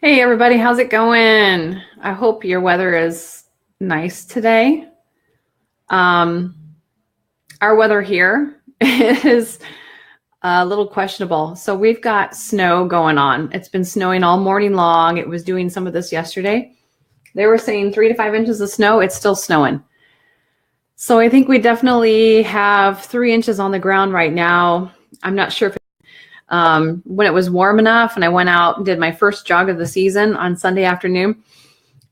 Hey everybody, how's it going? I hope your weather is nice today. Um, our weather here is a little questionable. So we've got snow going on. It's been snowing all morning long. It was doing some of this yesterday. They were saying 3 to 5 inches of snow. It's still snowing. So I think we definitely have 3 inches on the ground right now. I'm not sure if when it was warm enough and I went out and did my first jog of the season on Sunday afternoon.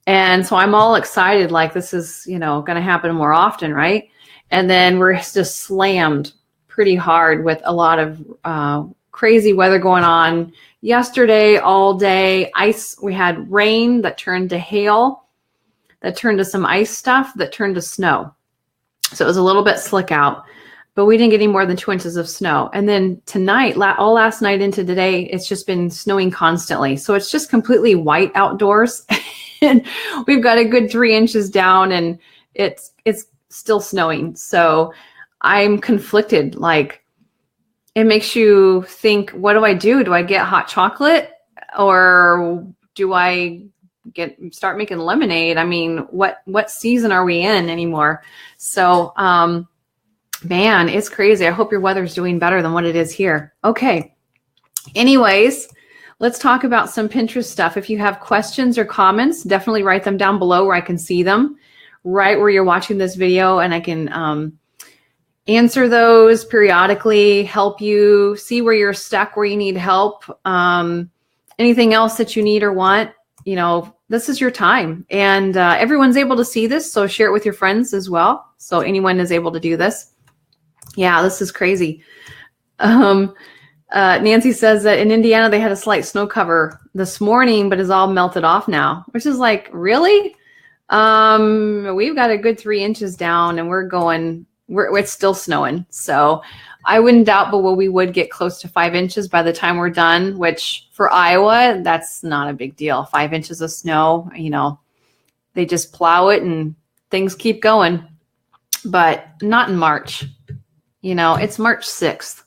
And so I'm all excited, like this is, going to happen more often, right? And then we're just slammed pretty hard with a lot of crazy weather going on. Yesterday, all day, ice. We had rain that turned to hail, that turned to some ice stuff, that turned to snow. So it was a little bit slick out, but we didn't get any more than 2 inches of snow. And then tonight, all last night into today, it's just been snowing constantly. So it's just completely white outdoors. And we've got a good 3 inches down and it's still snowing. So I'm conflicted. Like, it makes you think, what do I do? Do I get hot chocolate or do I start making lemonade? I mean, what season are we in anymore? So, man, it's crazy. I hope your weather's doing better than what it is here. Okay. Anyways, let's talk about some Pinterest stuff. If you have questions or comments, definitely write them down below where I can see them, right where you're watching this video, and I can answer those periodically, help you see where you're stuck, where you need help. Anything else that you need or want, this is your time. And everyone's able to see this, so share it with your friends as well. So anyone is able to do this. Yeah, this is crazy. Nancy says that in Indiana, they had a slight snow cover this morning, but it's all melted off now, which is like, really? We've got a good 3 inches down and it's still snowing. So I wouldn't doubt, but we would get close to 5 inches by the time we're done, which for Iowa, that's not a big deal. 5 inches of snow, they just plow it and things keep going, but not in March. It's March 6th.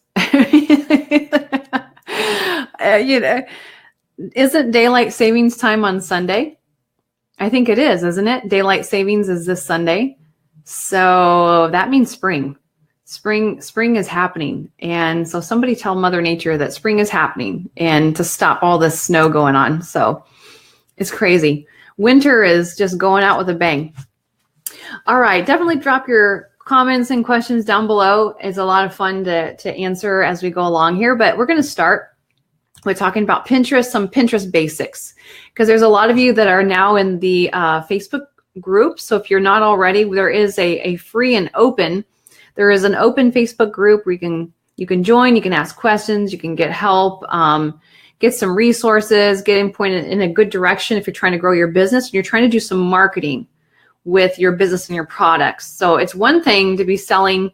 Isn't daylight savings time on Sunday? I think it is, isn't it? Daylight savings is this Sunday. So that means spring. Spring is happening. And so somebody tell Mother Nature that spring is happening and to stop all this snow going on. So it's crazy. Winter is just going out with a bang. All right. Definitely drop your comments and questions down below. It's a lot of fun to answer as we go along here, but we're going to start with talking about Pinterest, some Pinterest basics, because there's a lot of you that are now in the Facebook group. So if you're not already, there is a free and open, there is an open Facebook group where you can join, you can ask questions, you can get help, get some resources, get pointed in a good direction if you're trying to grow your business and you're trying to do some marketing with your business and your products. So it's one thing to be selling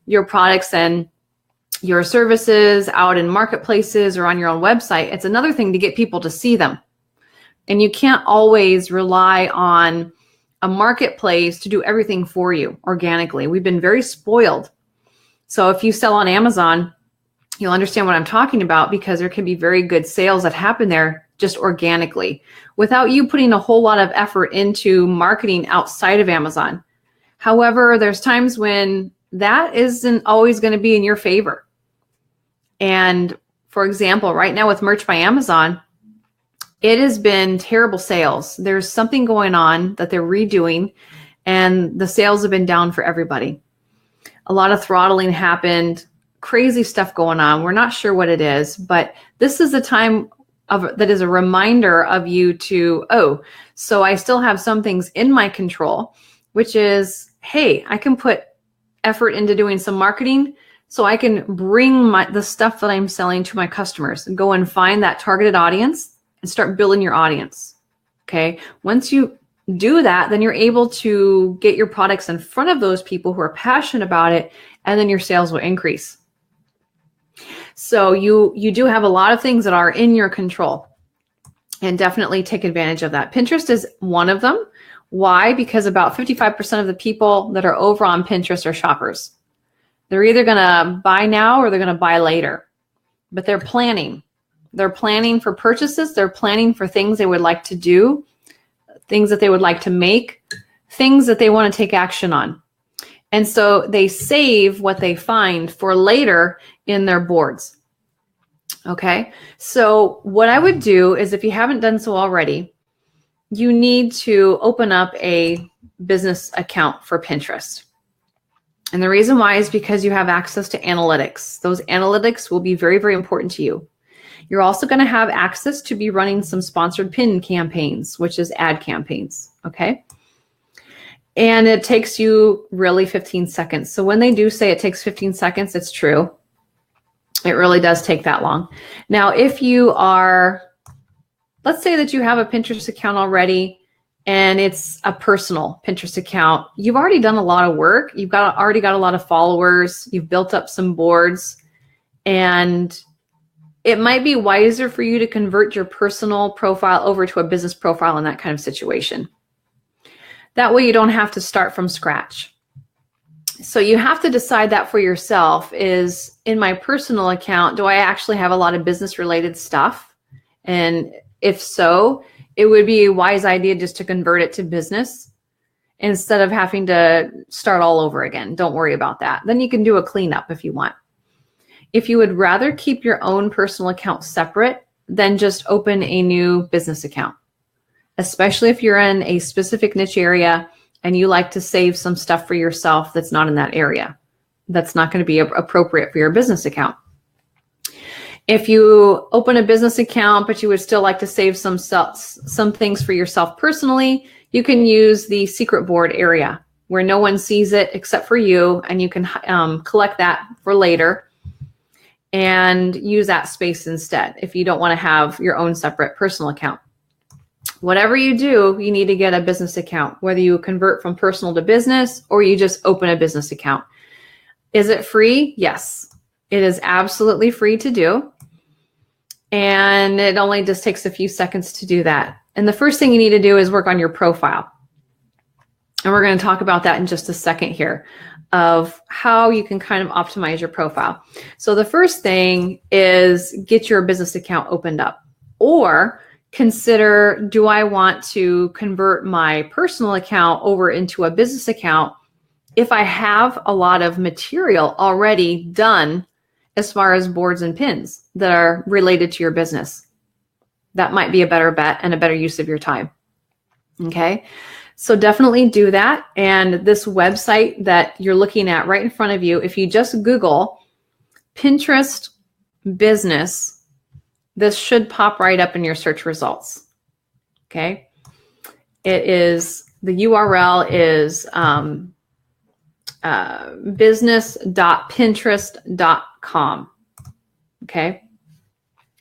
your products and your services out in marketplaces or on your own website. It's another thing to get people to see them. And you can't always rely on a marketplace to do everything for you organically. We've been very spoiled. So if you sell on Amazon, you'll understand what I'm talking about, because there can be very good sales that happen there just organically without you putting a whole lot of effort into marketing outside of Amazon. However, there's times when that isn't always going to be in your favor. And for example, right now with Merch by Amazon, it has been terrible sales. There's something going on that they're redoing and the sales have been down for everybody. A lot of throttling happened, crazy stuff going on. We're not sure what it is, but this is a time that is a reminder of you to, so I still have some things in my control, which is, hey, I can put effort into doing some marketing so I can bring the stuff that I'm selling to my customers and go and find that targeted audience and start building your audience. Okay. Once you do that, then you're able to get your products in front of those people who are passionate about it, and then your sales will increase. So you do have a lot of things that are in your control, and definitely take advantage of that. Pinterest is one of them. Why? Because about 55% of the people that are over on Pinterest are shoppers. They're either going to buy now or they're going to buy later, but they're planning. They're planning for purchases. They're planning for things they would like to do, things that they would like to make, things that they want to take action on. And so they save what they find for later in their boards. Okay. So what I would do is, if you haven't done so already, you need to open up a business account for Pinterest. And the reason why is because you have access to analytics. Those analytics will be very, very important to you. You're also going to have access to be running some sponsored pin campaigns, which is ad campaigns. Okay. And it takes you really 15 seconds. So when they do say it takes 15 seconds, it's true. It really does take that long. Now, if you are, let's say that you have a Pinterest account already and it's a personal Pinterest account, you've already done a lot of work. You've already got a lot of followers. You've built up some boards, and it might be wiser for you to convert your personal profile over to a business profile in that kind of situation. That way you don't have to start from scratch. So you have to decide that for yourself. Is, in my personal account, do I actually have a lot of business related stuff? And if so, it would be a wise idea just to convert it to business instead of having to start all over again. Don't worry about that. Then you can do a cleanup if you want. If you would rather keep your own personal account separate, then just open a new business account, especially if you're in a specific niche area and you like to save some stuff for yourself that's not in that area. That's not going to be appropriate for your business account. If you open a business account, but you would still like to save some things for yourself personally, you can use the secret board area where no one sees it except for you, and you can collect that for later and use that space instead if you don't want to have your own separate personal account. Whatever you do, you need to get a business account, whether you convert from personal to business or you just open a business account. Is it free? Yes, it is absolutely free to do. And it only just takes a few seconds to do that. And the first thing you need to do is work on your profile. And we're going to talk about that in just a second here, of how you can kind of optimize your profile. So the first thing is get your business account opened up, or consider, do I want to convert my personal account over into a business account if I have a lot of material already done as far as boards and pins that are related to your business? That might be a better bet and a better use of your time. Okay. So definitely do that. And this website that you're looking at right in front of you, if you just Google Pinterest business, this should pop right up in your search results. Okay. It is, the URL is business.pinterest.com. Okay.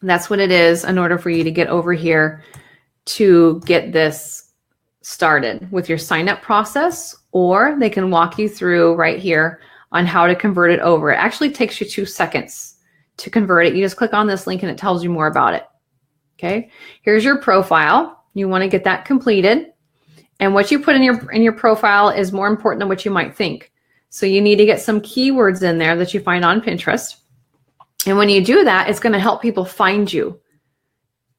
And that's what it is in order for you to get over here to get this started with your sign up process, or they can walk you through right here on how to convert it over. It actually takes you 2 seconds to convert it. You just click on this link and it tells you more about it. Okay. Here's your profile. You want to get that completed. And what you put in your profile is more important than what you might think. So you need to get some keywords in there that you find on Pinterest. And when you do that, it's going to help people find you.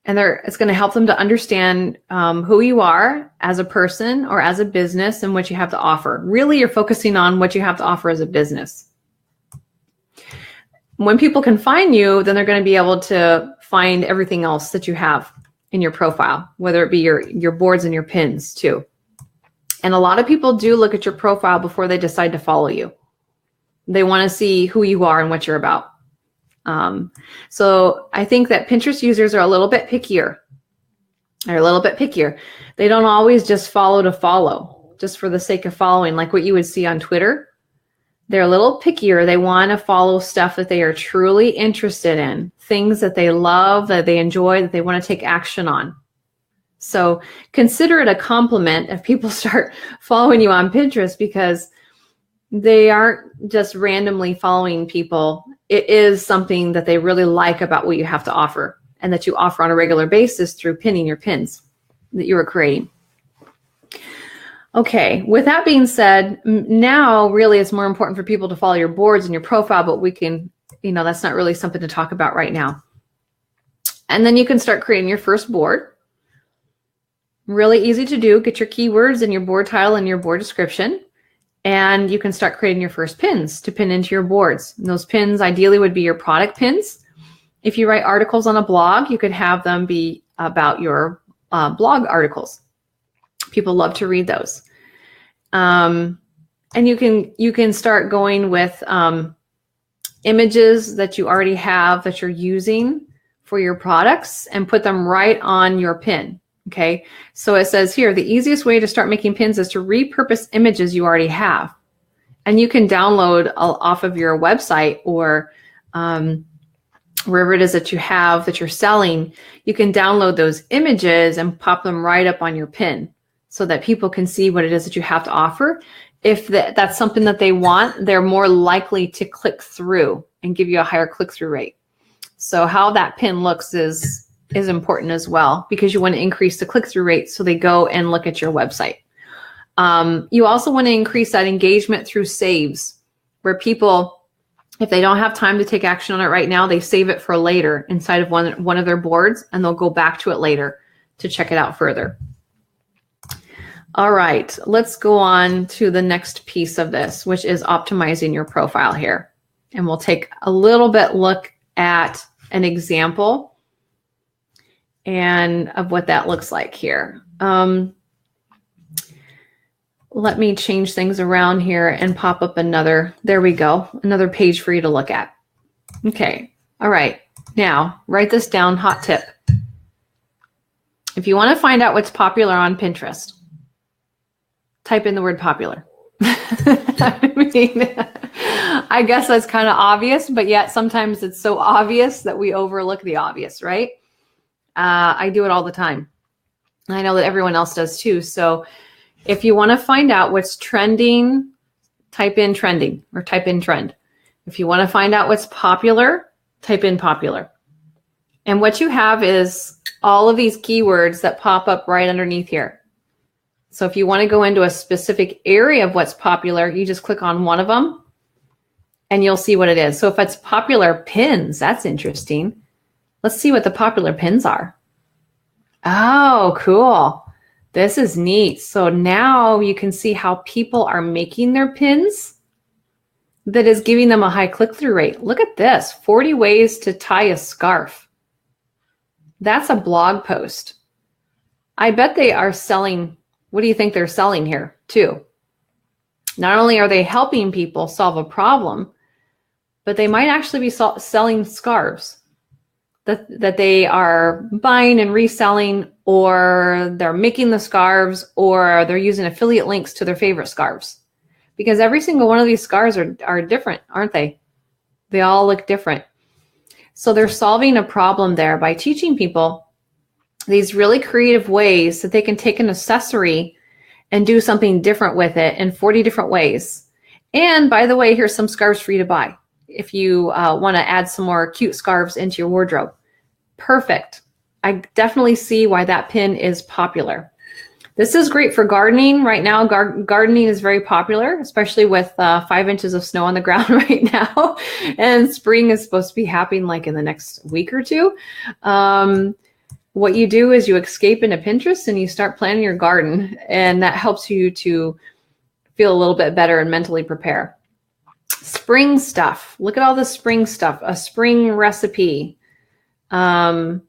And it's going to help them to understand who you are as a person or as a business and what you have to offer. Really, you're focusing on what you have to offer as a business. When people can find you, then they're going to be able to find everything else that you have in your profile, whether it be your boards and your pins too. And a lot of people do look at your profile before they decide to follow you. They want to see who you are and what you're about. So I think that Pinterest users are a little bit pickier. They're a little bit pickier. They don't always just follow to follow, just for the sake of following, like what you would see on Twitter. They're a little pickier. They want to follow stuff that they are truly interested in, things that they love, that they enjoy, that they want to take action on. So consider it a compliment if people start following you on Pinterest, because they aren't just randomly following people. It is something that they really like about what you have to offer, and that you offer on a regular basis through pinning your pins that you are creating. Okay, with that being said, now really it's more important for people to follow your boards and your profile, but we can, that's not really something to talk about right now. And then you can start creating your first board. Really easy to do. Get your keywords and your board title and your board description. And you can start creating your first pins to pin into your boards. And those pins ideally would be your product pins. If you write articles on a blog, you could have them be about your blog articles. People love to read those. And you can start going with images that you already have that you're using for your products and put them right on your pin. Okay, so it says here, the easiest way to start making pins is to repurpose images you already have. And you can download off of your website or wherever it is that you have that you're selling, you can download those images and pop them right up on your pin so that people can see what it is that you have to offer. If that's something that they want, they're more likely to click through and give you a higher click-through rate. So how that pin looks is important as well, because you want to increase the click-through rate so they go and look at your website. You also want to increase that engagement through saves, where people, if they don't have time to take action on it right now, they save it for later inside of one of their boards, and they'll go back to it later to check it out further. All right, let's go on to the next piece of this, which is optimizing your profile here. And we'll take a little bit look at an example and of what that looks like here. Let me change things around here and pop up another, there we go, another page for you to look at. Okay, all right, now write this down, hot tip. If you want to find out what's popular on Pinterest, type in the word popular. I mean, I guess that's kind of obvious, but yet sometimes it's so obvious that we overlook the obvious, right? I do it all the time. I know that everyone else does too. So if you want to find out what's trending, type in trending or type in trend. If you want to find out what's popular, type in popular. And what you have is all of these keywords that pop up right underneath here. So if you want to go into a specific area of what's popular, you just click on one of them and you'll see what it is. So if it's popular pins, that's interesting. Let's see what the popular pins are. Oh, cool. This is neat. So now you can see how people are making their pins that is giving them a high click-through rate. Look at this, 40 ways to tie a scarf. That's a blog post. I bet they are selling, what do you think they're selling here too? Not only are they helping people solve a problem, but they might actually be selling scarves that they are buying and reselling, or they're making the scarves, or they're using affiliate links to their favorite scarves. Because every single one of these scarves are different, aren't they? They all look different. So they're solving a problem there by teaching people these really creative ways that they can take an accessory and do something different with it in 40 different ways. And by the way, here's some scarves for you to buy if you want to add some more cute scarves into your wardrobe. Perfect. I definitely see why that pin is popular. This is great for gardening. Right now, gardening is very popular, especially with 5 inches of snow on the ground right now. And spring is supposed to be happening like in the next week or two. What you do is you escape into Pinterest and you start planning your garden. And that helps you to feel a little bit better and mentally prepare. Spring stuff. Look at all the spring stuff. A spring recipe. More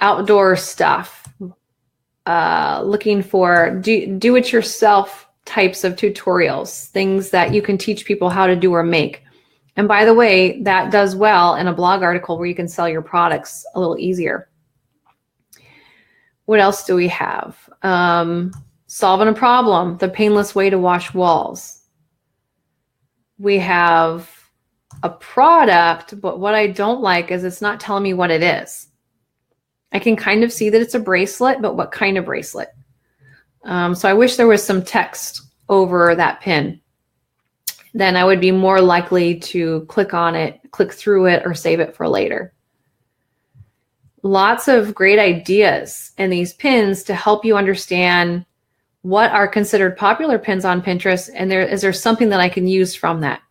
outdoor stuff. Looking for do-it-yourself types of tutorials, things that you can teach people how to do or make. And by the way, that does well in a blog article where you can sell your products a little easier. What else do we have? Solving a problem, the painless way to wash walls. We have a product, but what I don't like is it's not telling me what it is. I can kind of see that it's a bracelet, but what kind of bracelet? So I wish there was some text over that pin. Then I would be more likely to click on it, click through it, or save it for later. Lots of great ideas in these pins to help you understand what are considered popular pins on Pinterest, and is there something that I can use from that?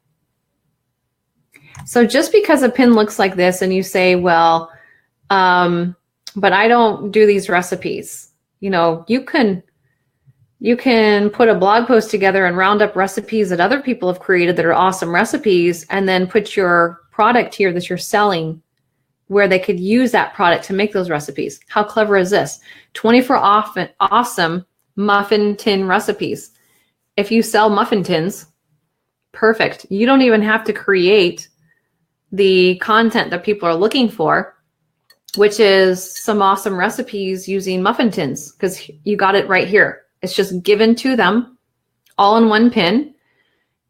So just because a pin looks like this and you say, well, But I don't do these recipes. You know, you can put a blog post together and round up recipes that other people have created that are awesome recipes, and then put your product here that you're selling where they could use that product to make those recipes. How clever is this? 24 awesome muffin tin recipes. If you sell muffin tins, perfect. You don't even have to create the content that people are looking for, which is some awesome recipes using muffin tins, because you got it right here. It's just given to them all in one pin.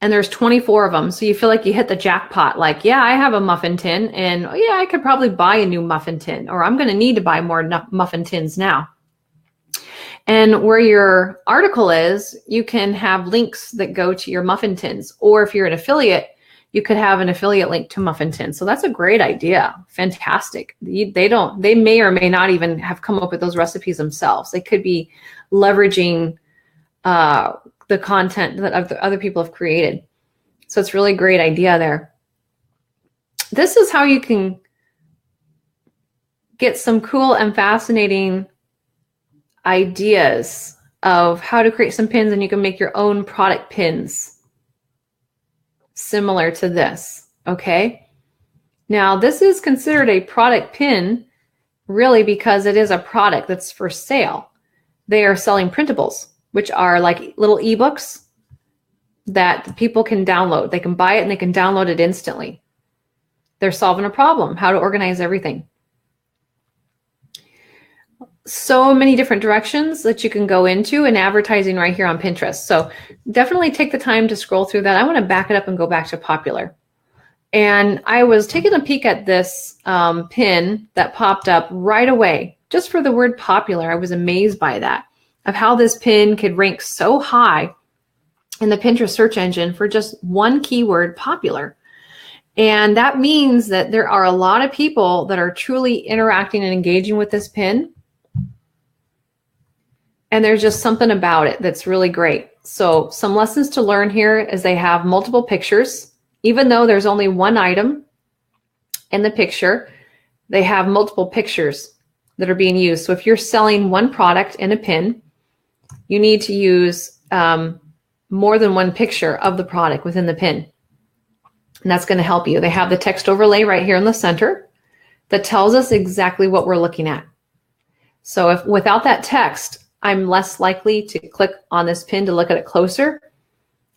And there's 24 of them. So you feel like you hit the jackpot. Like, yeah, I have a muffin tin, and oh, yeah, I could probably buy a new muffin tin, or I'm going to need to buy more muffin tins now. And where your article is, you can have links that go to your muffin tins. Or if you're an affiliate, you could have an affiliate link to muffin tins. So that's a great idea. Fantastic. They may or may not even have come up with those recipes themselves. They could be leveraging the content that other people have created. So it's really a great idea there. This is how you can get some cool and fascinating ideas of how to create some pins, and you can make your own product pins similar to this. Okay. Now this is considered a product pin really because it is a product that's for sale. They are selling printables, which are like little ebooks that people can download. They can buy it and they can download it instantly. They're solving a problem, how to organize everything. So many different directions that you can go into in advertising right here on Pinterest. So definitely take the time to scroll through that. I want to back it up and go back to popular. And I was taking a peek at this pin that popped up right away. Just for the word popular, I was amazed by that, of how this pin could rank so high in the Pinterest search engine for just one keyword, popular. And that means that there are a lot of people that are truly interacting and engaging with this pin. And there's just something about it that's really great. So some lessons to learn here is they have multiple pictures. Even though there's only one item in the picture, they have multiple pictures that are being used. So if you're selling one product in a pin, you need to use more than one picture of the product within the pin. And that's going to help you. They have the text overlay right here in the center that tells us exactly what we're looking at. So if without that text, I'm less likely to click on this pin to look at it closer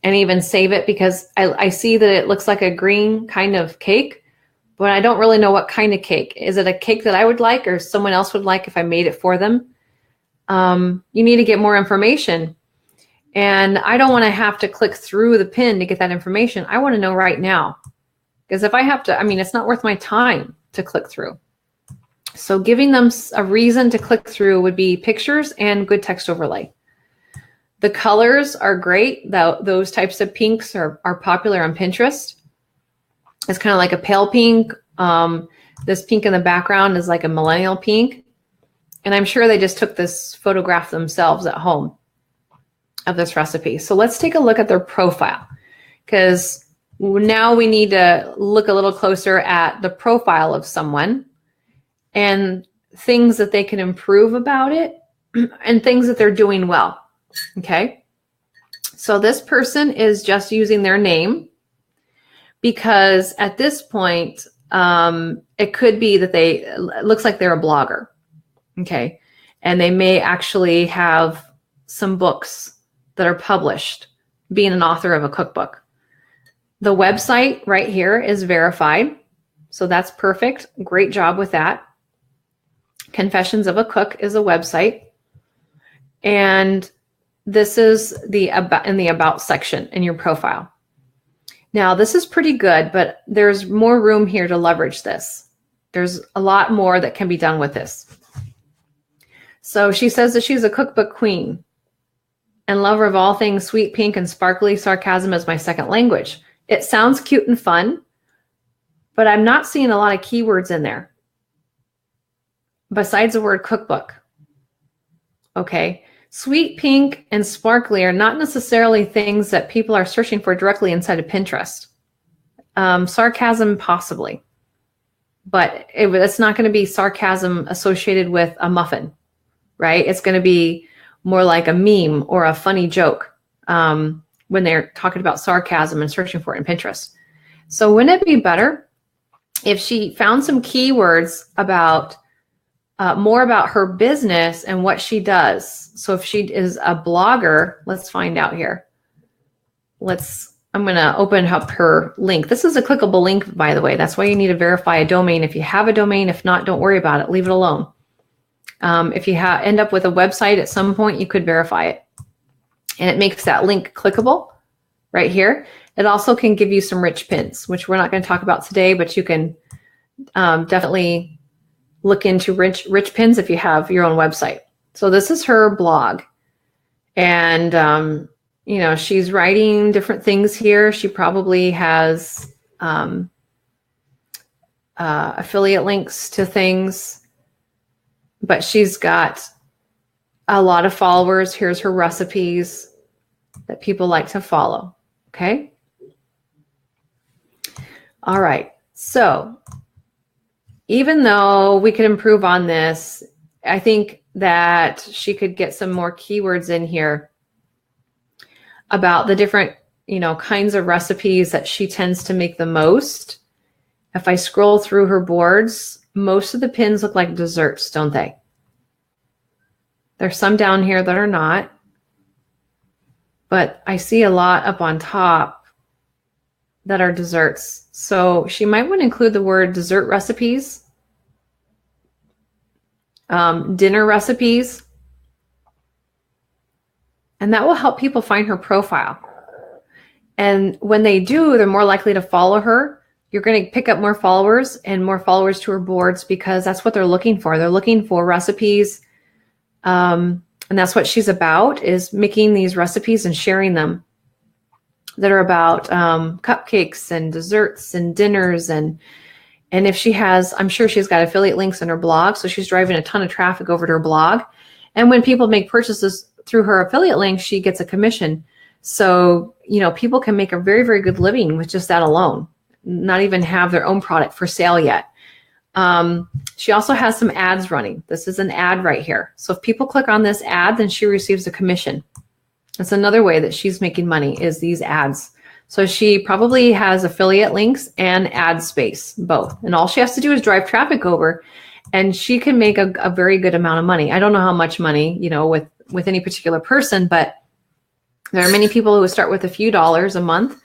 and even save it, because I see that it looks like a green kind of cake, but I don't really know what kind of cake. Is it a cake that I would like or someone else would like if I made it for them? You need to get more information. And I don't want to have to click through the pin to get that information. I want to know right now. Because if I have to, I mean, it's not worth my time to click through. So giving them a reason to click through would be pictures and good text overlay. The colors are great. Those types of pinks are popular on Pinterest. It's kind of like a pale pink. This pink in the background is like a millennial pink. And I'm sure they just took this photograph themselves at home of this recipe. So let's take a look at their profile, because now we need to look a little closer at the profile of someone and things that they can improve about it and things that they're doing well. Okay. So this person is just using their name because at this point, it could be that it looks like they're a blogger. Okay. And they may actually have some books that are published, being an author of a cookbook. The website right here is verified. So that's perfect. Great job with that. Confessions of a Cook is a website. And this is in the About section in your profile. Now, this is pretty good, but there's more room here to leverage this. There's a lot more that can be done with this. So she says that she's a cookbook queen and lover of all things sweet, pink, and sparkly. Sarcasm is my second language. It sounds cute and fun, but I'm not seeing a lot of keywords in there besides the word cookbook. Okay. Sweet, pink, and sparkly are not necessarily things that people are searching for directly inside of Pinterest. Sarcasm, possibly. but it's not going to be sarcasm associated with a muffin, right? It's going to be more like a meme or a funny joke when they're talking about sarcasm and searching for it in Pinterest. So wouldn't it be better if she found some keywords about more about her business and what she does? So if she is a blogger, let's find out here. I'm going to open up her link. This is a clickable link, by the way. That's why you need to verify a domain. If you have a domain, if not, don't worry about it. Leave it alone. If you end up with a website at some point, you could verify it. And it makes that link clickable right here. It also can give you some rich pins, which we're not going to talk about today, but you can definitely look into rich pins if you have your own website. So this is her blog. And you know, she's writing different things here. She probably has affiliate links to things, but she's got a lot of followers. Here's her recipes that people like to follow. Okay. All right. So even though we could improve on this, I think that she could get some more keywords in here about the different, you know, kinds of recipes that she tends to make the most. If I scroll through her boards, most of the pins look like desserts, don't they? There's some down here that are not, but I see a lot up on top that are desserts. So she might want to include the word dessert recipes, dinner recipes, and that will help people find her profile. And when they do, they're more likely to follow her. You're going to pick up more followers and more followers to her boards because that's what they're looking for. They're looking for recipes. And that's what she's about, is making these recipes and sharing them that are about cupcakes and desserts and dinners. And if she has, I'm sure she's got affiliate links in her blog. So she's driving a ton of traffic over to her blog. And when people make purchases through her affiliate link, she gets a commission. So, you know, people can make a very, very good living with just that alone, not even have their own product for sale yet. She also has some ads running. This is an ad right here. So if people click on this ad, then she receives a commission. That's another way that she's making money, is these ads. So she probably has affiliate links and ad space, both. And all she has to do is drive traffic over, and she can make a very good amount of money. I don't know how much money, you know, with any particular person, but there are many people who start with a few dollars a month,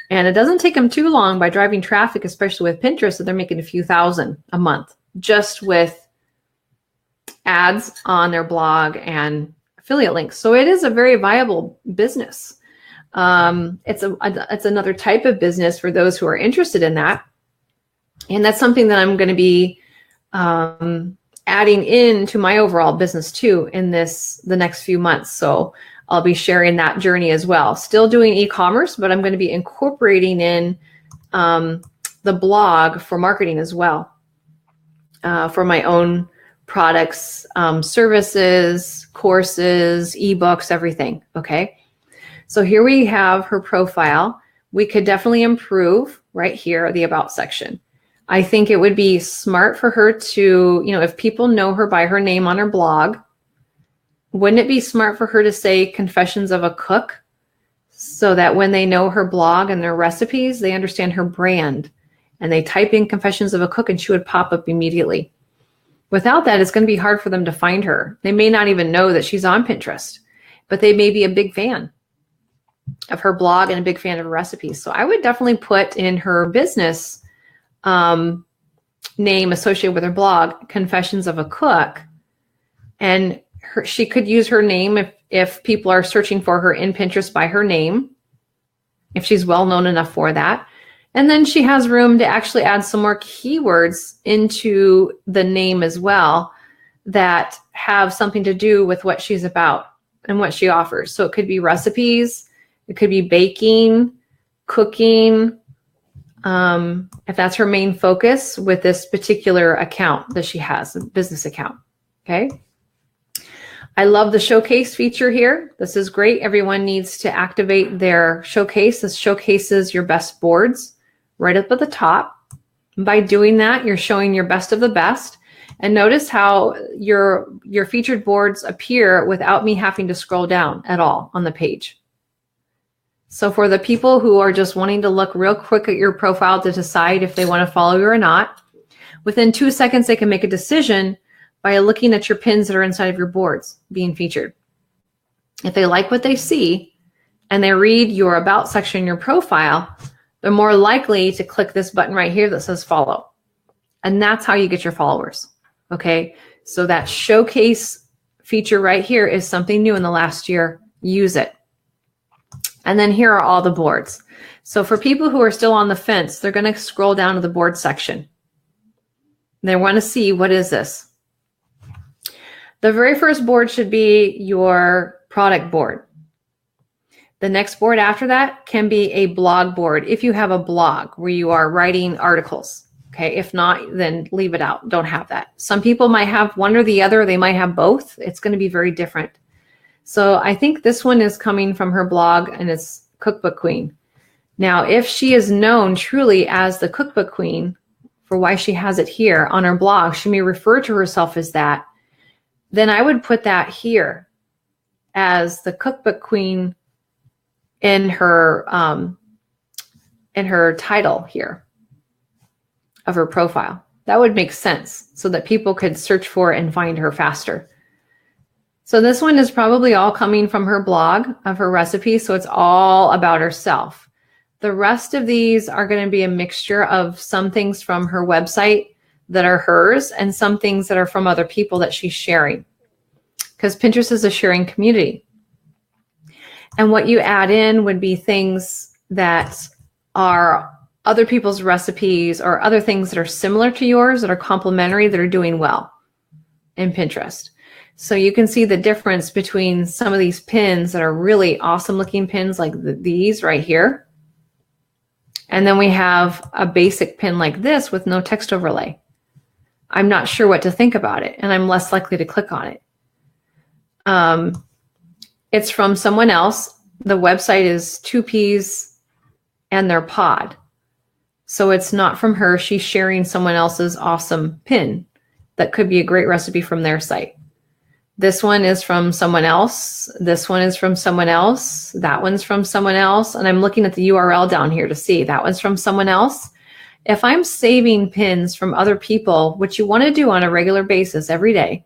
and it doesn't take them too long by driving traffic, especially with Pinterest, that they're making a few thousand a month just with ads on their blog and affiliate links. So it is a very viable business. It's another type of business for those who are interested in that. And that's something that I'm going to be adding into my overall business too in the next few months. So I'll be sharing that journey as well. Still doing e-commerce, but I'm going to be incorporating in the blog for marketing as well, for my own products, services, courses, ebooks, everything. Okay. So here we have her profile. We could definitely improve right here, the about section. I think it would be smart for her to, you know, if people know her by her name on her blog, wouldn't it be smart for her to say Confessions of a Cook, so that when they know her blog and their recipes, they understand her brand, and they type in Confessions of a Cook and she would pop up immediately. Without that, it's going to be hard for them to find her. They may not even know that she's on Pinterest, but they may be a big fan of her blog and a big fan of her recipes. So I would definitely put in her business name associated with her blog, Confessions of a Cook, and she could use her name if people are searching for her in Pinterest by her name, if she's well known enough for that. And then she has room to actually add some more keywords into the name as well that have something to do with what she's about and what she offers. So it could be recipes, it could be baking, cooking, if that's her main focus with this particular account that she has, a business account. Okay. I love the showcase feature here. This is great. Everyone needs to activate their showcase. This showcases your best boards right up at the top. By doing that, you're showing your best of the best. And notice how your featured boards appear without me having to scroll down at all on the page. So for the people who are just wanting to look real quick at your profile to decide if they want to follow you or not, within 2 seconds, they can make a decision by looking at your pins that are inside of your boards being featured. If they like what they see and they read your about section in your profile, they're more likely to click this button right here that says follow. And that's how you get your followers. Okay. So that showcase feature right here is something new in the last year. Use it. And then here are all the boards. So for people who are still on the fence, they're going to scroll down to the board section. They want to see, what is this? The very first board should be your product board. The next board after that can be a blog board if you have a blog where you are writing articles. Okay, if not, then leave it out. Don't have that. Some people might have one or the other. They might have both. It's going to be very different. So I think this one is coming from her blog, and it's Cookbook Queen. Now, if she is known truly as the Cookbook Queen for why she has it here on her blog, she may refer to herself as that, then I would put that here as the Cookbook Queen in her title here of her profile. That would make sense so that people could search for it and find her faster. So this one is probably all coming from her blog of her recipes. So it's all about herself. The rest of these are going to be a mixture of some things from her website that are hers and some things that are from other people that she's sharing. Because Pinterest is a sharing community. And what you add in would be things that are other people's recipes or other things that are similar to yours that are complementary, that are doing well in Pinterest. So you can see the difference between some of these pins that are really awesome looking pins like these right here. And then we have a basic pin like this with no text overlay. I'm not sure what to think about it, and I'm less likely to click on it. It's from someone else. The website is 2Ps and their pod. So it's not from her. She's sharing someone else's awesome pin that could be a great recipe from their site. This one is from someone else. This one is from someone else. That one's from someone else. And I'm looking at the URL down here to see that one's from someone else. If I'm saving pins from other people, which you want to do on a regular basis every day,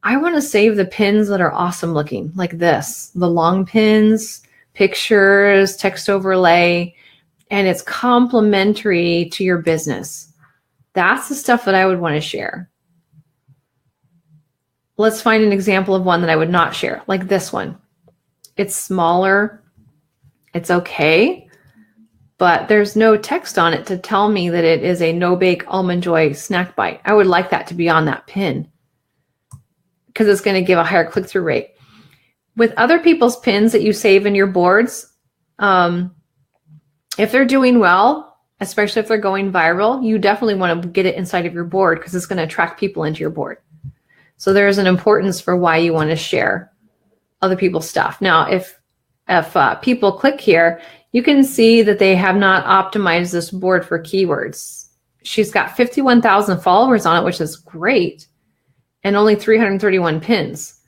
I want to save the pins that are awesome looking, like this, the long pins, pictures, text overlay, and it's complementary to your business. That's the stuff that I would want to share. Let's find an example of one that I would not share, like this one. It's smaller. It's okay, but there's no text on it to tell me that it is a no-bake almond joy snack bite. I would like that to be on that pin because it's going to give a higher click-through rate. With other people's pins that you save in your boards, if they're doing well, especially if they're going viral, you definitely want to get it inside of your board because it's going to attract people into your board. So there's an importance for why you want to share other people's stuff. Now, if people click here, you can see that they have not optimized this board for keywords. She's got 51,000 followers on it, which is great, and only 331 pins.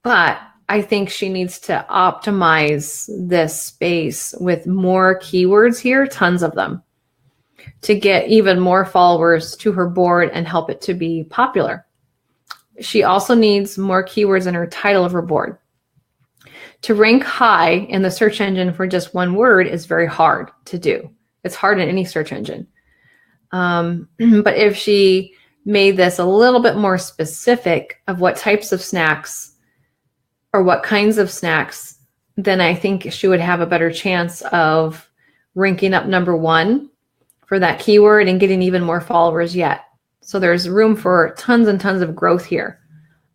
But I think she needs to optimize this space with more keywords here, tons of them, to get even more followers to her board and help it to be popular. She also needs more keywords in her title of her board. To rank high in the search engine for just one word is very hard to do. It's hard in any search engine. But if she made this a little bit more specific of what types of snacks or what kinds of snacks, then I think she would have a better chance of ranking up #1 for that keyword and getting even more followers yet. So there's room for tons and tons of growth here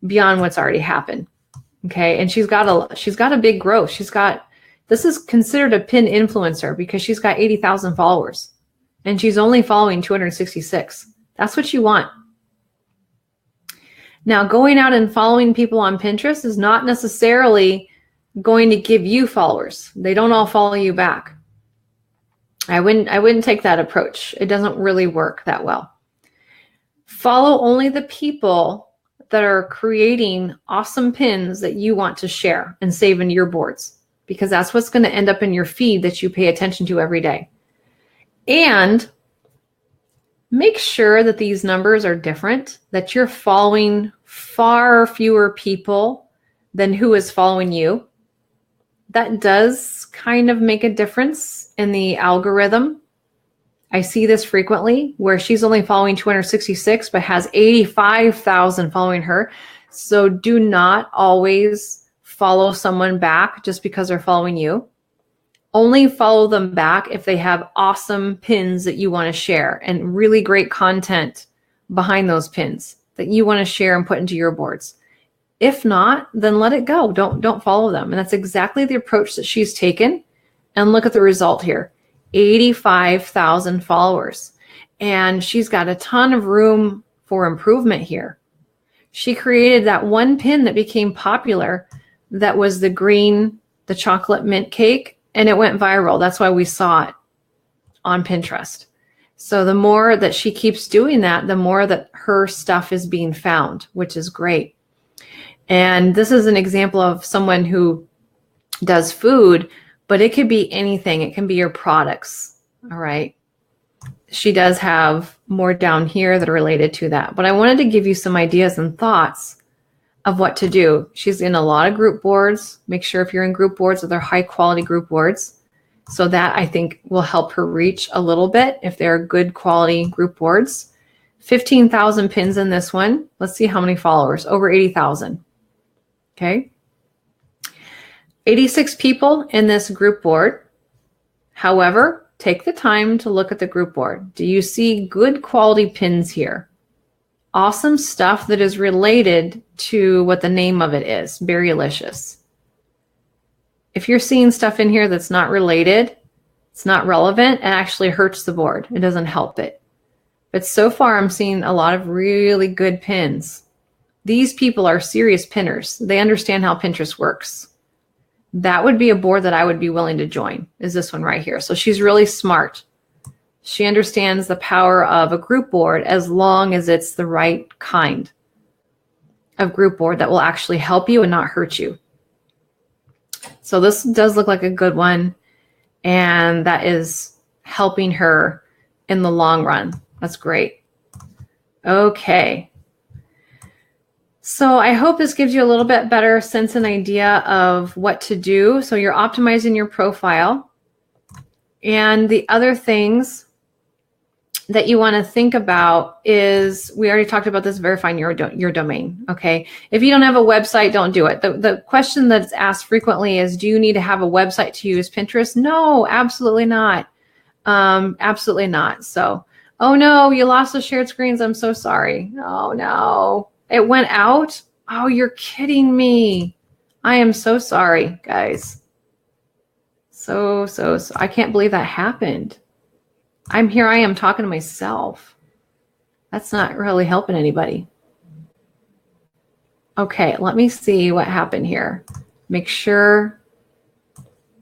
beyond what's already happened. Okay. And she's got a big growth. This is considered a pin influencer because she's got 80,000 followers and she's only following 266. That's what you want. Now, going out and following people on Pinterest is not necessarily going to give you followers. They don't all follow you back. I wouldn't take that approach. It doesn't really work that well. Follow only the people that are creating awesome pins that you want to share and save in your boards, because that's what's going to end up in your feed that you pay attention to every day. And make sure that these numbers are different, that you're following far fewer people than who is following you. That does kind of make a difference in the algorithm. I see this frequently where she's only following 266 but has 85,000 following her. So do not always follow someone back just because they're following you. Only follow them back if they have awesome pins that you want to share and really great content behind those pins that you want to share and put into your boards. If not, then let it go. Don't follow them. And that's exactly the approach that she's taken. And look at the result here. 85,000 followers. And she's got a ton of room for improvement here. She created that one pin that became popular that was the chocolate mint cake, and it went viral. That's why we saw it on Pinterest. So the more that she keeps doing that, the more that her stuff is being found, which is great. And this is an example of someone who does food, but it could be anything. It can be your products. All right. She does have more down here that are related to that. But I wanted to give you some ideas and thoughts of what to do. She's in a lot of group boards. Make sure if you're in group boards that they're high quality group boards. So that I think will help her reach a little bit if they're good quality group boards. 15,000 pins in this one. Let's see how many followers. Over 80,000. Okay. 86 people in this group board. However, take the time to look at the group board. Do you see good quality pins here? Awesome stuff that is related to what the name of it is, Berrylicious. If you're seeing stuff in here that's not related, it's not relevant, it actually hurts the board. It doesn't help it. But so far, I'm seeing a lot of really good pins. These people are serious pinners. They understand how Pinterest works. That would be a board that I would be willing to join, is this one right here. So she's really smart. She understands the power of a group board as long as it's the right kind of group board that will actually help you and not hurt you. So this does look like a good one, and that is helping her in the long run. That's great. Okay. So I hope this gives you a little bit better sense and idea of what to do. So you're optimizing your profile. And the other things that you want to think about is, we already talked about this, verifying your domain. Okay. If you don't have a website, don't do it. The question that's asked frequently is, do you need to have a website to use Pinterest? No, absolutely not. Absolutely not. So, oh no, you lost the shared screens. I'm so sorry. Oh no. It went out? Oh, you're kidding me. I am so sorry, guys. So I can't believe that happened. I am talking to myself. That's not really helping anybody. Okay, let me see what happened here. Make sure.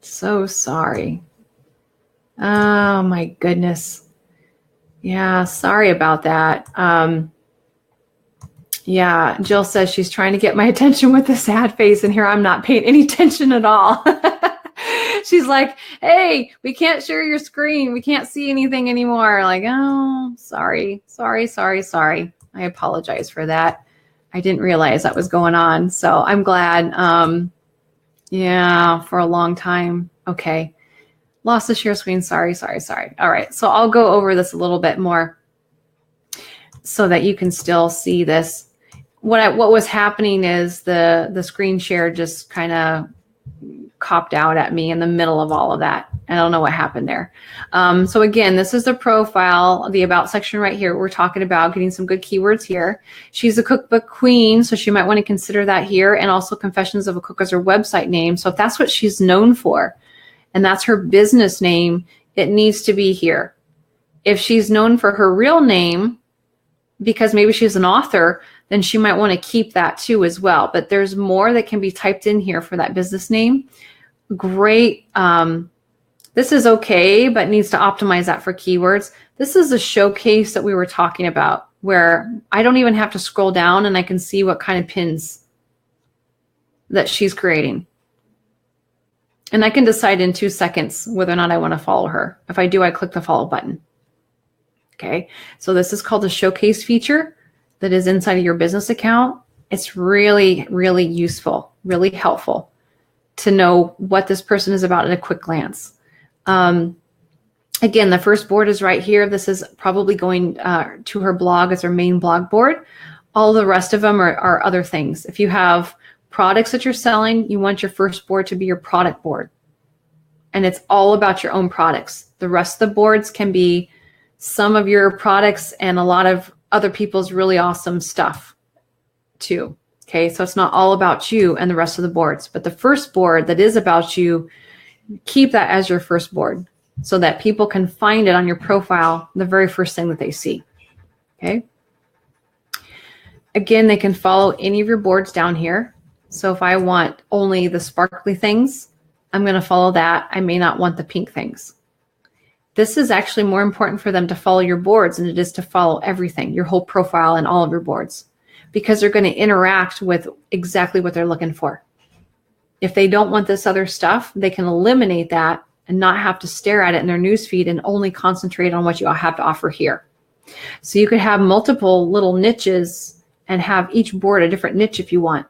So sorry. Oh my goodness. Yeah, sorry about that. Yeah, Jill says she's trying to get my attention with a sad face, and here I'm not paying any attention at all. She's like, hey, we can't share your screen. We can't see anything anymore. Like, oh, sorry. I apologize for that. I didn't realize that was going on. So I'm glad. Yeah, for a long time. Okay. Lost the share screen. Sorry. All right. So I'll go over this a little bit more so that you can still see this. What was happening is the screen share just kind of copped out at me in the middle of all of that. I don't know what happened there. So again, this is the profile, the about section right here. We're talking about getting some good keywords here. She's a cookbook queen, so she might want to consider that here, and also Confessions of a Cook as her website name. So if that's what she's known for, and that's her business name, it needs to be here. If she's known for her real name, because maybe she's an author, then she might want to keep that too as well. But there's more that can be typed in here for that business name. Great This is okay, but needs to optimize that for keywords. This is a showcase that we were talking about where I don't even have to scroll down and I can see what kind of pins that she's creating. And I can decide in 2 seconds whether or not I want to follow her. If I do, I click the follow button. Okay, so this is called a showcase feature that is inside of your business account. It's really, really useful, really helpful to know what this person is about at a quick glance. Again, the first board is right here. This is probably going to her blog as her main blog board. All the rest of them are other things. If you have products that you're selling, you want your first board to be your product board. And it's all about your own products. The rest of the boards can be some of your products and a lot of other people's really awesome stuff too. Okay, so it's not all about you and the rest of the boards, but the first board that is about you, keep that as your first board so that people can find it on your profile the very first thing that they see. Okay. Again, they can follow any of your boards down here. So if I want only the sparkly things, I'm going to follow that. I may not want the pink things. This is actually more important for them to follow your boards than it is to follow everything, your whole profile and all of your boards, because they're going to interact with exactly what they're looking for. If they don't want this other stuff, they can eliminate that and not have to stare at it in their newsfeed and only concentrate on what you have to offer here. So you could have multiple little niches and have each board a different niche if you want.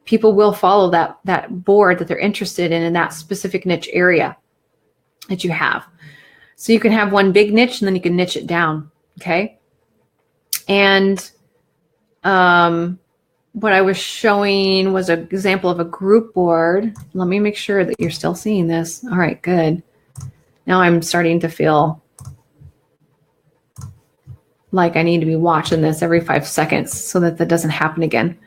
People will follow that board that they're interested in that specific niche area that you have. So you can have one big niche and then you can niche it down. Okay. And what I was showing was an example of a group board. Let me make sure that you're still seeing this. All right, good. Now I'm starting to feel like I need to be watching this every 5 seconds so that doesn't happen again.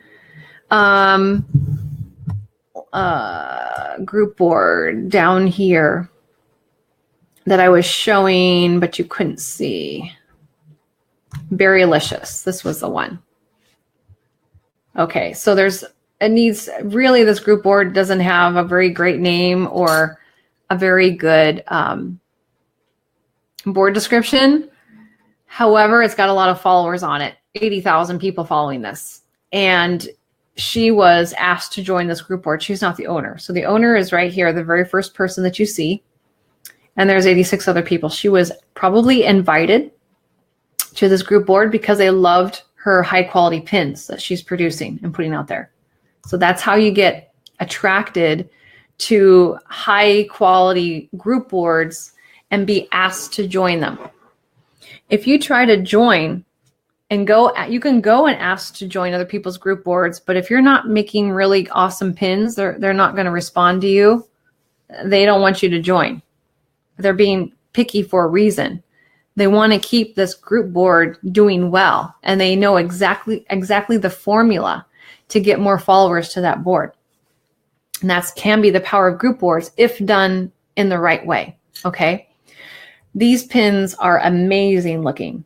Group board down here that I was showing, but you couldn't see. Berrylicious. This was the one. Okay, so this group board doesn't have a very great name or a very good board description. However, it's got a lot of followers on it, 80,000 people following this. And she was asked to join this group board. She's not the owner. So the owner is right here, the very first person that you see. And there's 86 other people. She was probably invited to this group board because they loved her high quality pins that she's producing and putting out there. So that's how you get attracted to high quality group boards and be asked to join them. If you try to join and you can go and ask to join other people's group boards, but if you're not making really awesome pins, they're not going to respond to you. They don't want you to join. They're being picky for a reason. They want to keep this group board doing well, and they know exactly the formula to get more followers to that board. And that can be the power of group boards if done in the right way. Okay. These pins are amazing looking.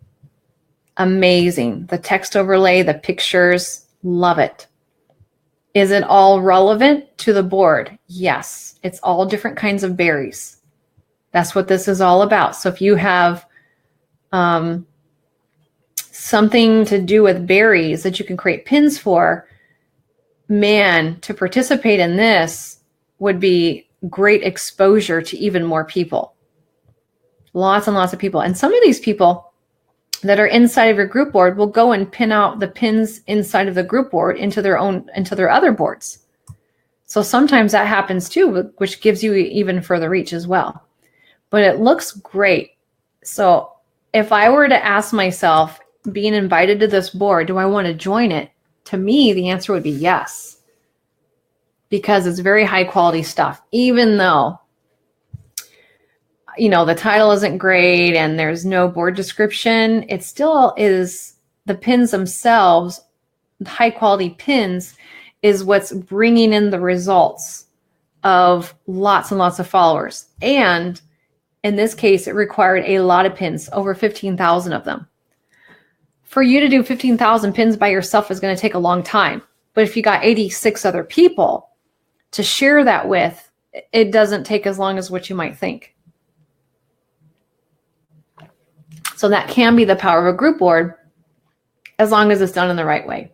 Amazing. The text overlay, the pictures, love it. Is it all relevant to the board? Yes. It's all different kinds of berries. That's what this is all about. So if you have something to do with berries that you can create pins for, man, to participate in this would be great exposure to even more people. Lots and lots of people. And some of these people that are inside of your group board will go and pin out the pins inside of the group board into their other boards. So sometimes that happens too, which gives you even further reach as well. But it looks great. So if I were to ask myself, being invited to this board, do I want to join it? To me, the answer would be yes, because it's very high quality stuff. Even though, the title isn't great and there's no board description, it still is, the pins themselves, the high quality pins, is what's bringing in the results of lots and lots of followers. And in this case, it required a lot of pins, over 15,000 of them. For you to do 15,000 pins by yourself is going to take a long time. But if you got 86 other people to share that with, it doesn't take as long as what you might think. So that can be the power of a group board as long as it's done in the right way.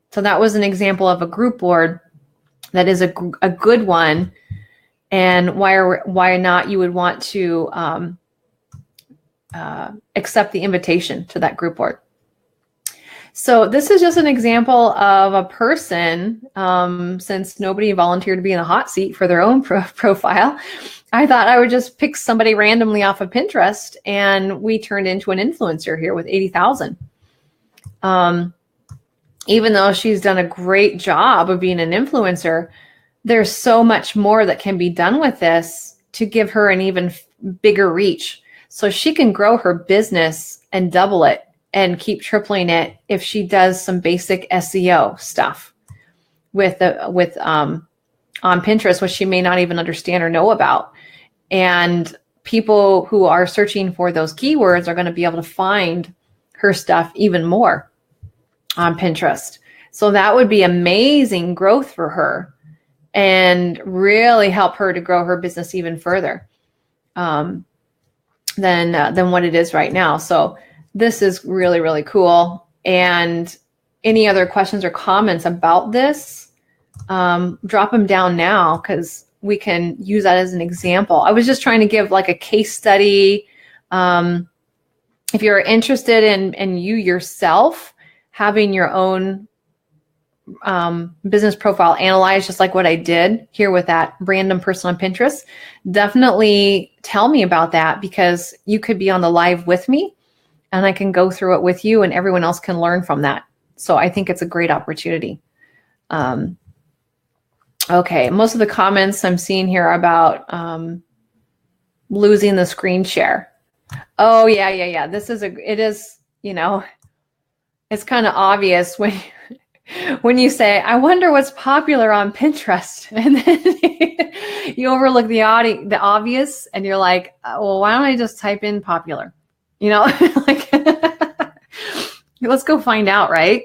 So that was an example of a group board that is a good one, and why not you would want to accept the invitation to that group board. So this is just an example of a person, since nobody volunteered to be in the hot seat for their own profile, I thought I would just pick somebody randomly off of Pinterest, and we turned into an influencer here with 80,000. Even though she's done a great job of being an influencer, there's so much more that can be done with this to give her an even bigger reach. So she can grow her business and double it and keep tripling it if she does some basic SEO stuff on Pinterest, which she may not even understand or know about. And people who are searching for those keywords are going to be able to find her stuff even more on Pinterest. So that would be amazing growth for her and really help her to grow her business even further than what it is right now. So this is really, really cool. And any other questions or comments about this, drop them down now, because we can use that as an example. I was just trying to give like a case study. If you're interested in you yourself having your own business profile analyzed, just like what I did here with that random person on Pinterest, definitely tell me about that, because you could be on the live with me and I can go through it with you, and everyone else can learn from that. So I think it's a great opportunity. Okay, most of the comments I'm seeing here are about losing the screen share. Oh yeah. It is, it's kind of obvious when you say, I wonder what's popular on Pinterest, and then you overlook the obvious, and you're like, well, why don't I just type in popular? Like, let's go find out, right?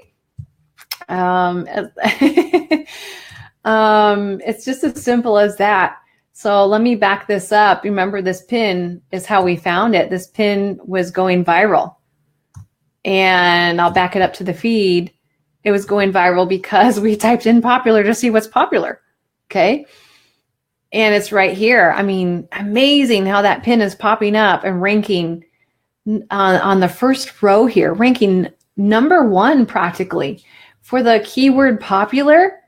It's just as simple as that. So let me back this up. Remember, this pin is how we found it. This pin was going viral, and I'll back it up to the feed. It was going viral because we typed in popular to see what's popular. Okay. And it's right here. I mean, amazing how that pin is popping up and ranking on the first row here, ranking #1 practically for the keyword popular.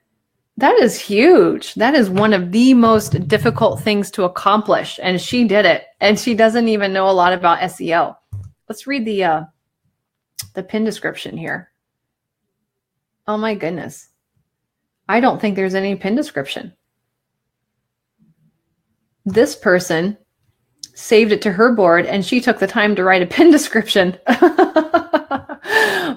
That is huge. That is one of the most difficult things to accomplish. And she did it. And she doesn't even know a lot about SEO. Let's read the pin description here. Oh my goodness. I don't think there's any pin description. This person saved it to her board, and she took the time to write a pin description.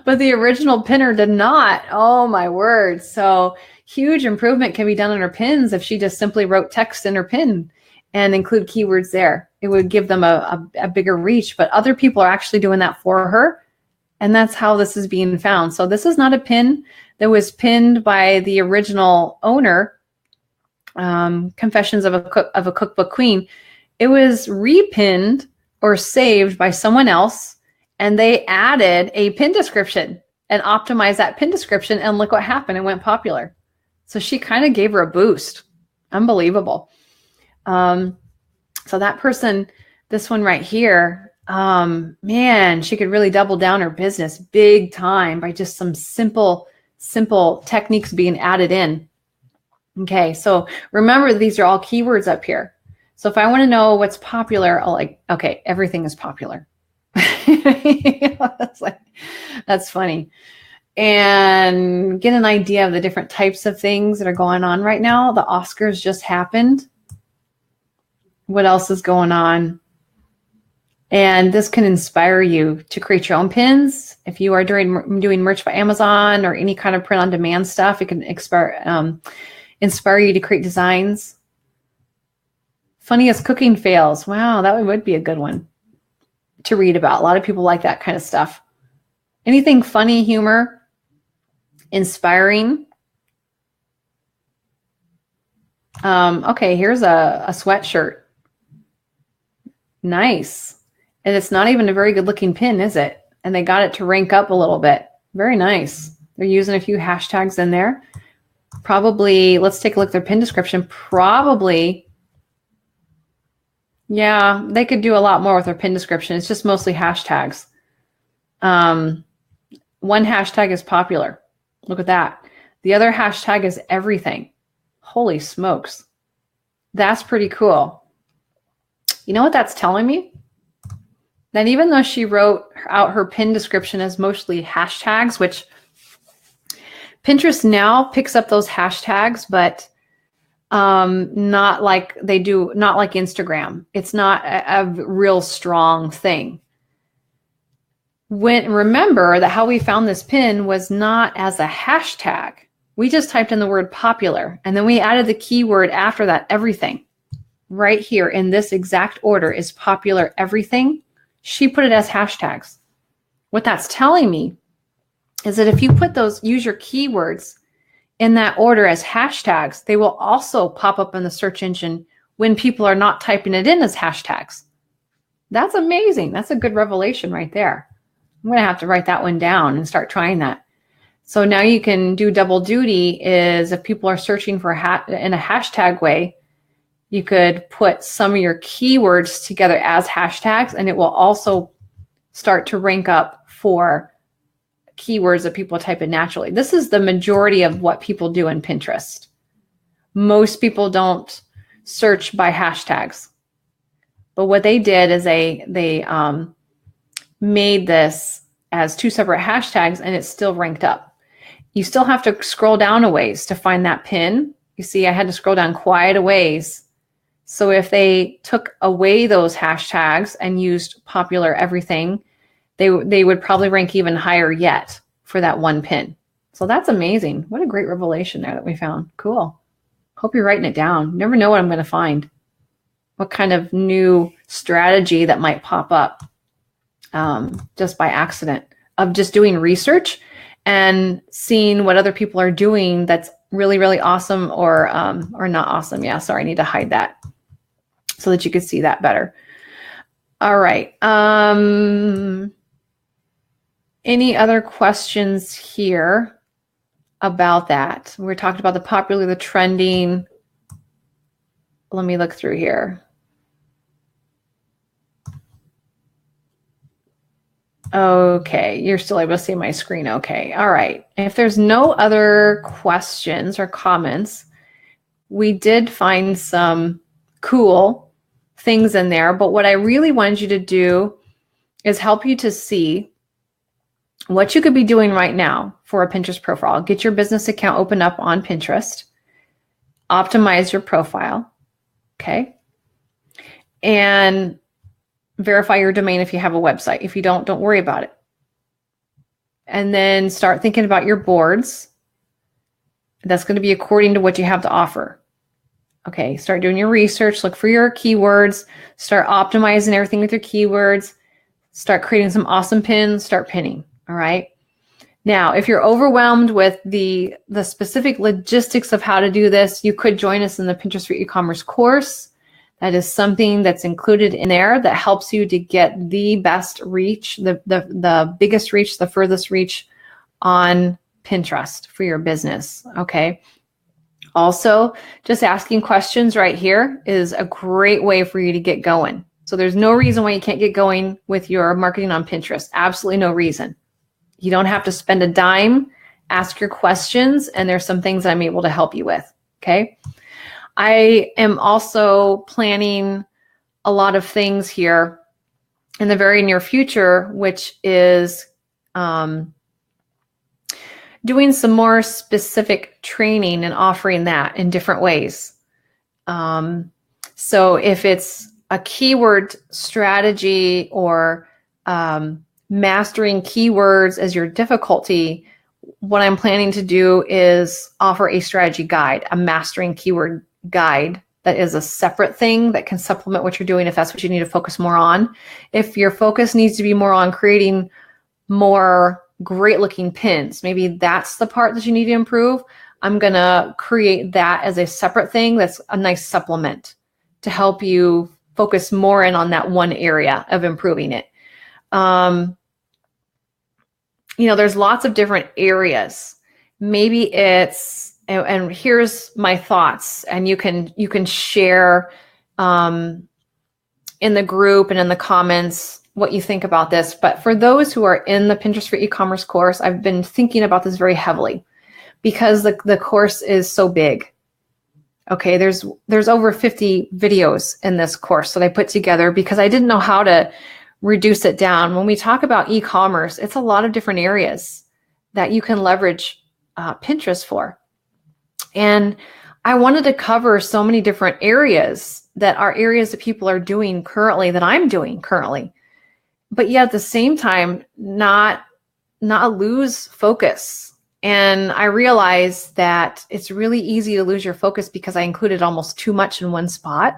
But the original pinner did not. Oh my word. So huge improvement can be done on her pins if she just simply wrote text in her pin and include keywords there. It would give them a bigger reach, but other people are actually doing that for her. And that's how this is being found. So this is not a pin that was pinned by the original owner, Confessions of a Cookbook Queen. It was repinned or saved by someone else, and they added a pin description and optimized that pin description, and look what happened. It went popular. So she kind of gave her a boost. Unbelievable. So that person, this one right here, man, she could really double down her business big time by just some simple techniques being added in. Okay, so remember, these are all keywords up here. So if I want to know what's popular, I'll okay, everything is popular. That's funny. And get an idea of the different types of things that are going on right now. The Oscars just happened. What else is going on? And this can inspire you to create your own pins. If you are doing merch by Amazon or any kind of print on demand stuff, it can inspire you to create designs. Funniest cooking fails. Wow, that would be a good one to read about. A lot of people like that kind of stuff. Anything funny, humor, inspiring. Okay, here's a sweatshirt. Nice. And it's not even a very good looking pin, is it? And they got it to rank up a little bit. Very nice. They're using a few hashtags in there. Probably, let's take a look at their pin description. Probably, yeah, they could do a lot more with their pin description. It's just mostly hashtags. One hashtag is popular. Look at that. The other hashtag is everything. Holy smokes. That's pretty cool. You know what that's telling me? That even though she wrote out her pin description as mostly hashtags, which Pinterest now picks up those hashtags, but not like they do, not like Instagram. It's not a real strong thing. Remember that how we found this pin was not as a hashtag. We just typed in the word popular, and then we added the keyword after that, everything. Right here in this exact order is popular everything. She put it as hashtags. What that's telling me is that if you use your keywords in that order as hashtags, they will also pop up in the search engine when people are not typing it in as hashtags. That's amazing. That's a good revelation right there. I'm going to have to write that one down and start trying that. So now you can do double duty is if people are searching for in a hashtag way, you could put some of your keywords together as hashtags, and it will also start to rank up for keywords that people type in naturally. This is the majority of what people do in Pinterest. Most people don't search by hashtags. But what they did is they made this as two separate hashtags, and it's still ranked up. You still have to scroll down a ways to find that pin. You see, I had to scroll down quite a ways. So if they took away those hashtags and used popular everything, they would probably rank even higher yet for that one pin. So that's amazing. What a great revelation there that we found. Cool. Hope you're writing it down. You never know what I'm going to find. What kind of new strategy that might pop up just by accident of just doing research and seeing what other people are doing that's really, really awesome or not awesome. Yeah, sorry, I need to hide that so that you could see that better. All right. Any other questions here about that? We're talking about the popular, the trending. Let me look through here. Okay, you're still able to see my screen. Okay, all right. If there's no other questions or comments, we did find some cool things in there, but what I really wanted you to do is help you to see what you could be doing right now for a Pinterest profile. Get your business account opened up on Pinterest, optimize your profile, okay? And verify your domain if you have a website. If you don't worry about it. And then start thinking about your boards. That's going to be according to what you have to offer. Okay, start doing your research, look for your keywords, start optimizing everything with your keywords, start creating some awesome pins, start pinning, all right? Now, if you're overwhelmed with the specific logistics of how to do this, you could join us in the Pinterest for e-commerce course. That is something that's included in there that helps you to get the best reach, the biggest reach, the furthest reach on Pinterest for your business, okay? Also, just asking questions right here is a great way for you to get going. So there's no reason why you can't get going with your marketing on Pinterest. Absolutely no reason. You don't have to spend a dime. Ask your questions, and there's some things I'm able to help you with, okay? I am also planning a lot of things here in the very near future, which is doing some more specific training and offering that in different ways. So if it's a keyword strategy or mastering keywords as your difficulty, what I'm planning to do is offer a strategy guide, a mastering keyword guide that is a separate thing that can supplement what you're doing if that's what you need to focus more on. If your focus needs to be more on creating more great looking pins, maybe that's the part that you need to improve, I'm going to create that as a separate thing that's a nice supplement to help you focus more in on that one area of improving it. There's lots of different areas. Maybe it's, and here's my thoughts, and you can share in the group and in the comments what you think about this. But for those who are in the Pinterest for e-commerce course, I've been thinking about this very heavily because the course is so big. Okay, there's over 50 videos in this course that I put together because I didn't know how to reduce it down. When we talk about e-commerce, it's a lot of different areas that you can leverage Pinterest for. And I wanted to cover so many different areas that are areas that people are doing currently, that I'm doing currently, but yet at the same time, not lose focus. And I realized that it's really easy to lose your focus because I included almost too much in one spot.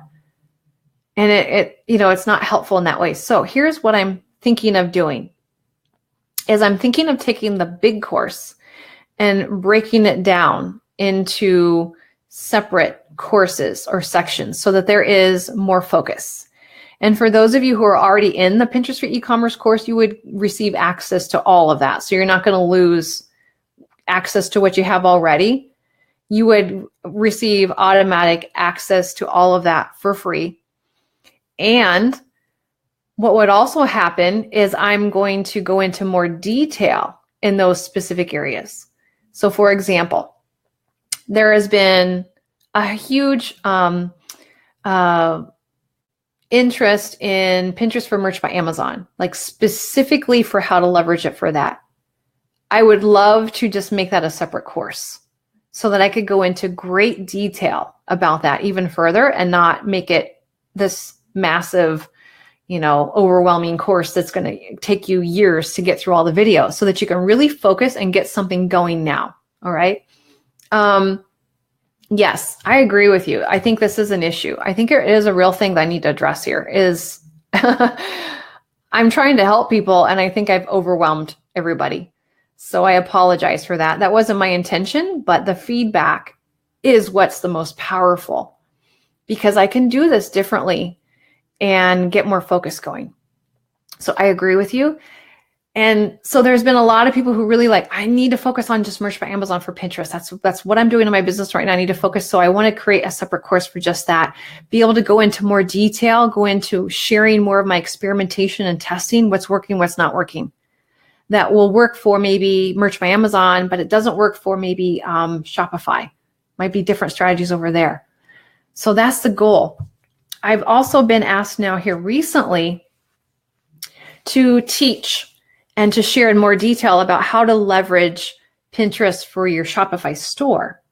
And it's not helpful in that way. So here's what I'm thinking of doing is I'm thinking of taking the big course and breaking it down into separate courses or sections so that there is more focus. And for those of you who are already in the Pinterest for e-commerce course, you would receive access to all of that. So you're not going to lose access to what you have already. You would receive automatic access to all of that for free. And what would also happen is I'm going to go into more detail in those specific areas. So for example, there has been a huge interest in Pinterest for Merch by Amazon, like specifically for how to leverage it for that. I would love to just make that a separate course so that I could go into great detail about that even further and not make it this massive, overwhelming course that's going to take you years to get through all the videos, so that you can really focus and get something going now. All right. Yes, I agree with you. I think this is an issue. I think it is a real thing that I need to address here is I'm trying to help people and I think I've overwhelmed everybody. So I apologize for that. That wasn't my intention, but the feedback is what's the most powerful because I can do this differently and get more focus going. So I agree with you. And so there's been a lot of people who really I need to focus on just Merch by Amazon for Pinterest. That's what I'm doing in my business right now. I need to focus. So I want to create a separate course for just that, be able to go into more detail, go into sharing more of my experimentation and testing, what's working, what's not working. That will work for maybe Merch by Amazon, but it doesn't work for maybe Shopify. Might be different strategies over there. So that's the goal. I've also been asked now here recently to teach and to share in more detail about how to leverage Pinterest for your Shopify store.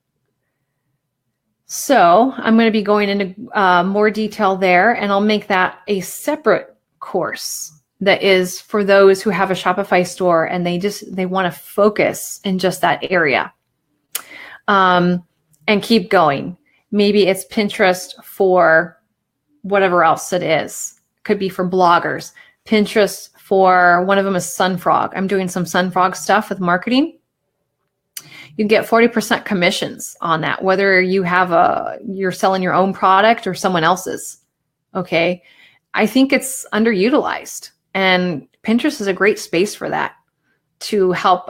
So I'm going to be going into more detail there, and I'll make that a separate course that is for those who have a Shopify store and they want to focus in just that area and keep going. Maybe it's Pinterest for whatever else it is. Could be for bloggers. Pinterest for, one of them is Sunfrog. I'm doing some Sunfrog stuff with marketing. You get 40% commissions on that, whether you're selling your own product or someone else's. Okay. I think it's underutilized. And Pinterest is a great space for that, to help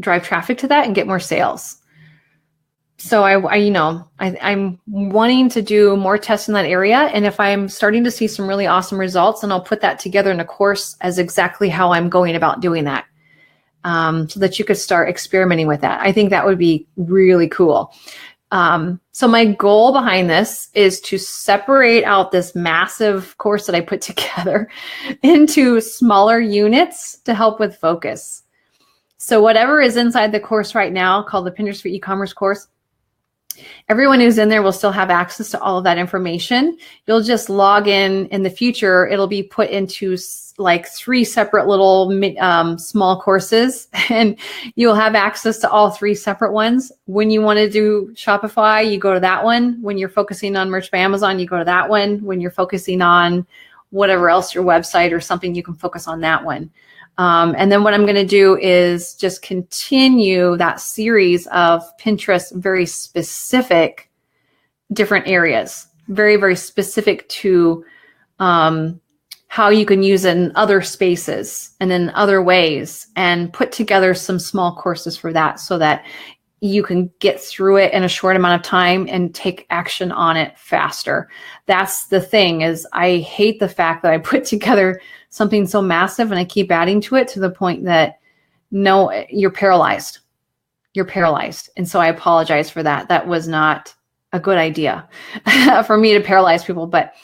drive traffic to that and get more sales. So I'm wanting to do more tests in that area. And if I'm starting to see some really awesome results, then I'll put that together in a course as exactly how I'm going about doing that, so that you could start experimenting with that. I think that would be really cool. So my goal behind this is to separate out this massive course that I put together into smaller units to help with focus. So whatever is inside the course right now, called the Pinterest for e-commerce course, everyone who's in there will still have access to all of that information. You'll just log in the future. It'll be put into 3 separate little small courses, and you'll have access to all 3 separate ones. When you want to do Shopify, you go to that one. When you're focusing on Merch by Amazon, you go to that one. When you're focusing on whatever else, your website or something, you can focus on that one. And then what I'm going to do is just continue that series of Pinterest, very specific different areas, very, very specific to how you can use it in other spaces and in other ways, and put together some small courses for that so that you can get through it in a short amount of time and take action on it faster. That's the thing, is I hate the fact that I put together something so massive and I keep adding to it to the point that no, you're paralyzed. You're paralyzed. And so I apologize for that. That was not a good idea for me to paralyze people. But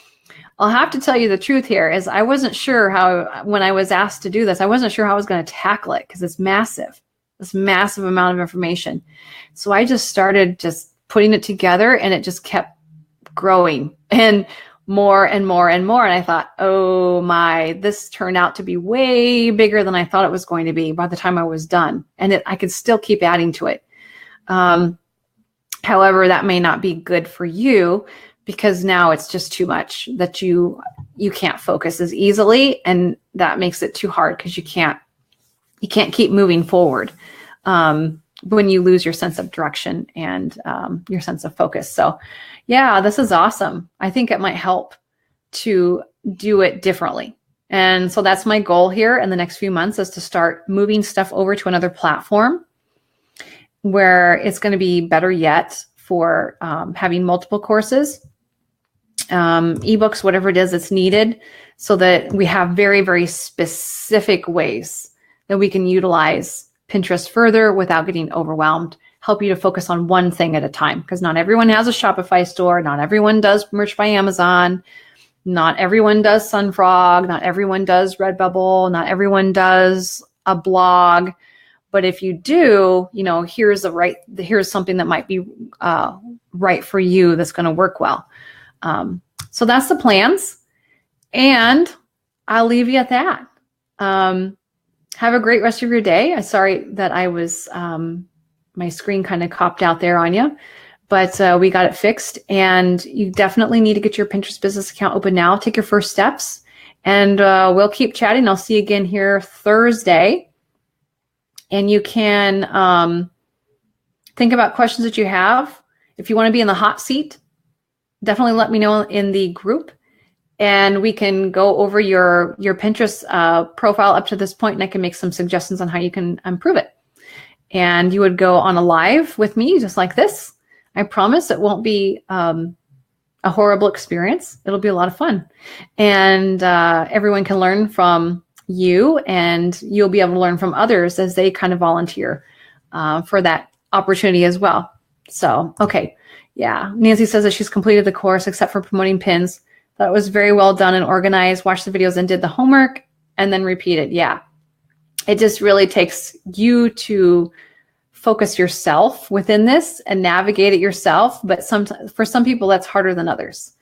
I'll have to tell you the truth here is I wasn't sure how, when I was asked to do this, I wasn't sure how I was going to tackle it because it's massive, this massive amount of information. So I just started just putting it together, and it just kept growing and more and more and more. And I thought, oh my, this turned out to be way bigger than I thought it was going to be by the time I was done. And I could still keep adding to it. However, that may not be good for you, because now it's just too much that you can't focus as easily, and that makes it too hard because you can't keep moving forward when you lose your sense of direction and your sense of focus. So yeah, this is awesome. I think it might help to do it differently. And so that's my goal here in the next few months, is to start moving stuff over to another platform where it's going to be better yet for having multiple courses, ebooks, whatever it is that's needed, so that we have very, very specific ways that we can utilize Pinterest further without getting overwhelmed, help you to focus on one thing at a time, because not everyone has a Shopify store. Not everyone does Merch by Amazon. Not everyone does Sunfrog. Not everyone does Redbubble. Not everyone does a blog. But if you do, here's something that might be right for you that's going to work well. So that's the plans, and I'll leave you at that. Have a great rest of your day. I'm sorry that I was, my screen kind of copped out there on you, but we got it fixed, and you definitely need to get your Pinterest business account open now. Take your first steps, and we'll keep chatting. I'll see you again here Thursday, and you can think about questions that you have. If you want to be in the hot seat, definitely let me know in the group, and we can go over your Pinterest profile up to this point, and I can make some suggestions on how you can improve it. And you would go on a live with me just like this. I promise it won't be a horrible experience. It'll be a lot of fun. And everyone can learn from you, and you'll be able to learn from others as they kind of volunteer for that opportunity as well. So, okay. Yeah, Nancy says that she's completed the course except for promoting pins. That was very well done and organized. Watched the videos and did the homework and then repeated. Yeah, it just really takes you to focus yourself within this and navigate it yourself. But sometimes for some people, that's harder than others.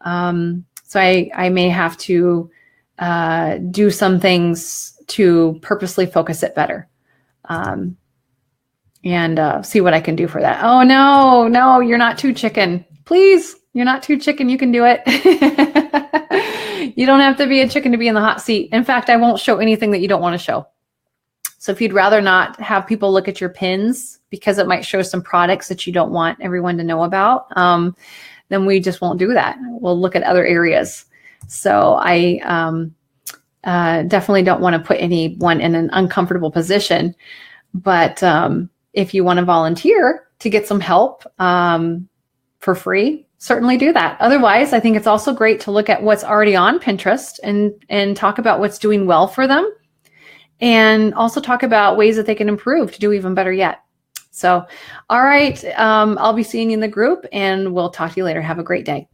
So I may have to do some things to purposely focus it better. And see what I can do for that. Oh, no, you're not too chicken. Please, you're not too chicken. You can do it. You don't have to be a chicken to be in the hot seat. In fact, I won't show anything that you don't want to show. So if you'd rather not have people look at your pins because it might show some products that you don't want everyone to know about, then we just won't do that. We'll look at other areas. So I definitely don't want to put anyone in an uncomfortable position. But if you want to volunteer to get some help for free, certainly do that. Otherwise, I think it's also great to look at what's already on Pinterest and talk about what's doing well for them, and also talk about ways that they can improve to do even better yet. So, all right, I'll be seeing you in the group, and we'll talk to you later. Have a great day.